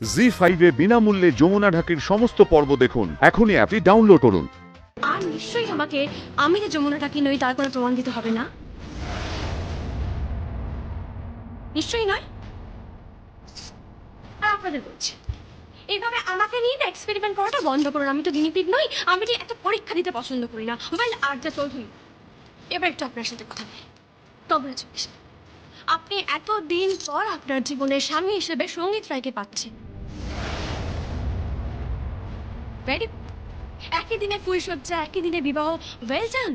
জি5 বিনামূল্যে যমুনা ঢাকির সমস্ত পর্ব দেখুন। এখনই অ্যাপটি ডাউনলোড করুন। আর নিশ্চয়ই আমাকে আমি যে যমুনা ঢাকি নই তার কোনো প্রমাণ দিতে হবে না, নিশ্চয়ই নয়। আর আপনাদের বলছি, এইভাবে আমাকে নিয়ে এক্সপেরিমেন্ট করাটা বন্ধ করুন। আমি তো গিনিপিগ নই, আমি এত পরীক্ষা দিতে পছন্দ করি না। ওয়েল, আরজা চৌধুরী, এবার একটু আপনার সাথে কথা নেই। কংগ্রেচুলেশন, আপনি এতদিন পর আপনার জীবনের স্বামী হিসেবে সঙ্গীত রায়কে পাচ্ছেন। ভেরি, একই দিনে ফুলসজ্জা, একই দিনে বিবাহ। ওয়েল ডান,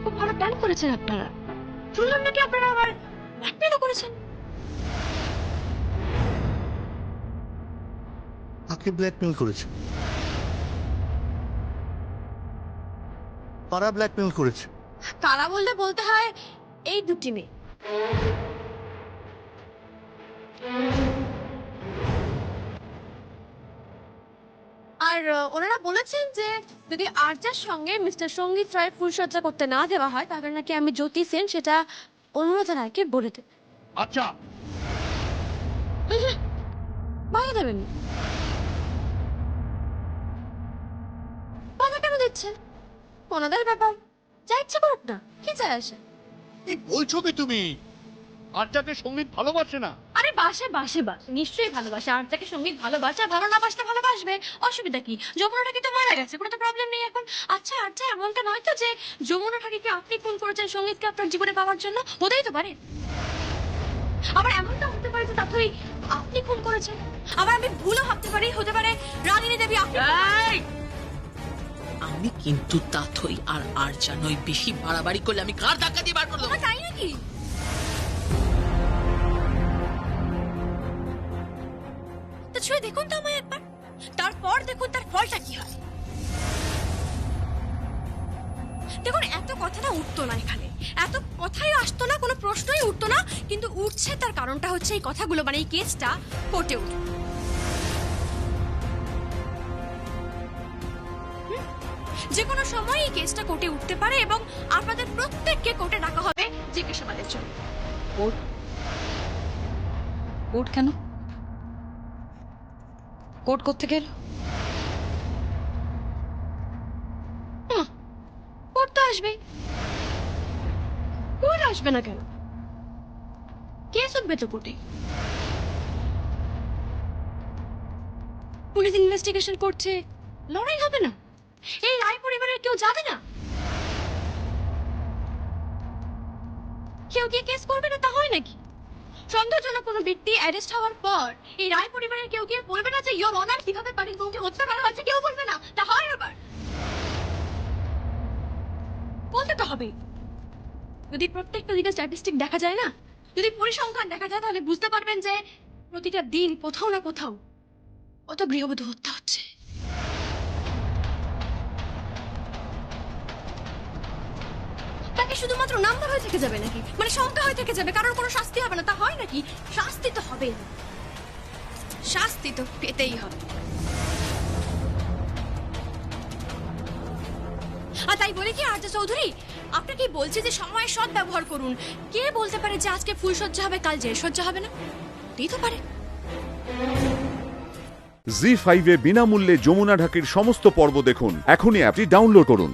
খুব ভালো প্ল্যান করেছেন আপনারা। শুনলাম নাকি আপনারা আবার ব্ল্যাকমেলও করেছেন। কাকে ব্ল্যাকমেল করেছে? কারা ব্ল্যাকমেল করেছে? কারা বললে বলতে হয় এই দুটি মেয়ে। আর ওনারা বলেছেন যে যদি আর্যার সঙ্গে মিস্টার সঙ্গীত রায় ফুলসজ্জা করতে না দেওয়া হয় তাহলে নাকি আমি জ্যোতি সেন সেটা অনুরাধা রায়কে বলে দেব। আচ্ছা, বাধা দেবেন? বাধা কেন দিচ্ছেন? ওনাদের ব্যাপার, যা ইচ্ছে করুক না, কি যায় আসে। কি বলছো কি তুমি? আরটাকে সঙ্গীত ভালোবাসে না? আরে বাসে বাসে বাস, নিশ্চয়ই ভালোবাসে। আর তাকে সঙ্গীত ভালোবাসে, আর ভালো না বাসলে ভালোবাসবে, অসুবিধা কি? যমুনা ঠাকি তো মারা গেছে, কোনো তো প্রবলেম নেই এখন। আচ্ছা আচ্ছা, এমনটা নয় তো যে যমুনা ঠাকিকে আপনি ফোন করেছেন সঙ্গীতকে আপনার জীবনে পাওয়ার জন্য? হতেই তো পারে। আবার এমনটা হতে পারে যে তাথই আপনি ফোন করেছেন। আবার আমি ভুলও ভাবতে পারি, হতে পারে রাগিনী দেবী আপনি। আমি কিন্তু তাথই আর আরজা নই। বেশি বাড়াবাড়ি করলে আমি কার ধাক্কা দিয়ে বার করে দেবো। তাই নাকি? তো ছুঁয়ে দেখুন তো আমায় একবার, তারপর দেখুন তার ফলটা কি হয়। দেখুন, এত কথাটা উঠতো না এখানে, এত কথাই আসতো না, কোনো প্রশ্নই উঠতো না, কিন্তু উঠছে তার কারণটা হচ্ছে এই কথাগুলো, মানে এই কেসটা কোর্টে উঠে। যে কোনো সময় এই কেসটা কোর্টে উঠতে পারে এবং আপনাদের প্রত্যেককে কোর্টে ডাকা হবে জিজ্ঞাসাবাদের জন্য। কোর্ট? কোর্ট কেন? কোর্ট কোত্থেকে এলো? কোর্ট তো আসবেই। কোর্ট আসবে না কেন? কেস উঠবে তো কোর্টে। পুলিশ ইনভেস্টিগেশন করছে, লড়াই হবে না? এই রায় পরিবারের কেউ যাবে না? কেউ গিয়ে কেস করবে না, তা হয় নাকি? সন্দেহজনক কোনো ব্যক্তি অ্যারেস্ট হওয়ার পর এই রায় পরিবারের কেউ গিয়ে বলবে না যে ইয়োর অনার কিভাবে বাড়ির বউকে হত্যা করা হয়েছে? কেউ বলবে না, তা হয় আবার? বলতে তো হবে। যদি প্রত্যেকটা দিকে স্ট্যাটিস্টিক দেখা যায় না, যদি পরিসংখ্যান দেখা যায়, তাহলে বুঝতে পারবেন যে প্রতিটা দিন কোথাও না কোথাও কত গৃহবধূ হত্যা হচ্ছে। তাকে শুধুমাত্র নাম্বার হয়ে থেকে যাবে নাকি, মানে সংখ্যা হয়ে থেকে যাবে, কারোর কোনো শাস্তি হবে না? তা হয় নাকি? শাস্তি তো হবে, শাস্তি তো পেতেই হবে। আর তাই বলে কি আরজা চৌধুরী আপনাকে বলছে যে সময়ের সৎ ব্যবহার করুন? কে বলতে পারে যে আজকে ফুল সজ্জা হবে, কাল জেল সজ্জা হবে না? হতেই তো পারে। জি5 বিনামূল্যে যমুনা ঢাকির সমস্ত পর্ব দেখুন। এখনই অ্যাপটি ডাউনলোড করুন।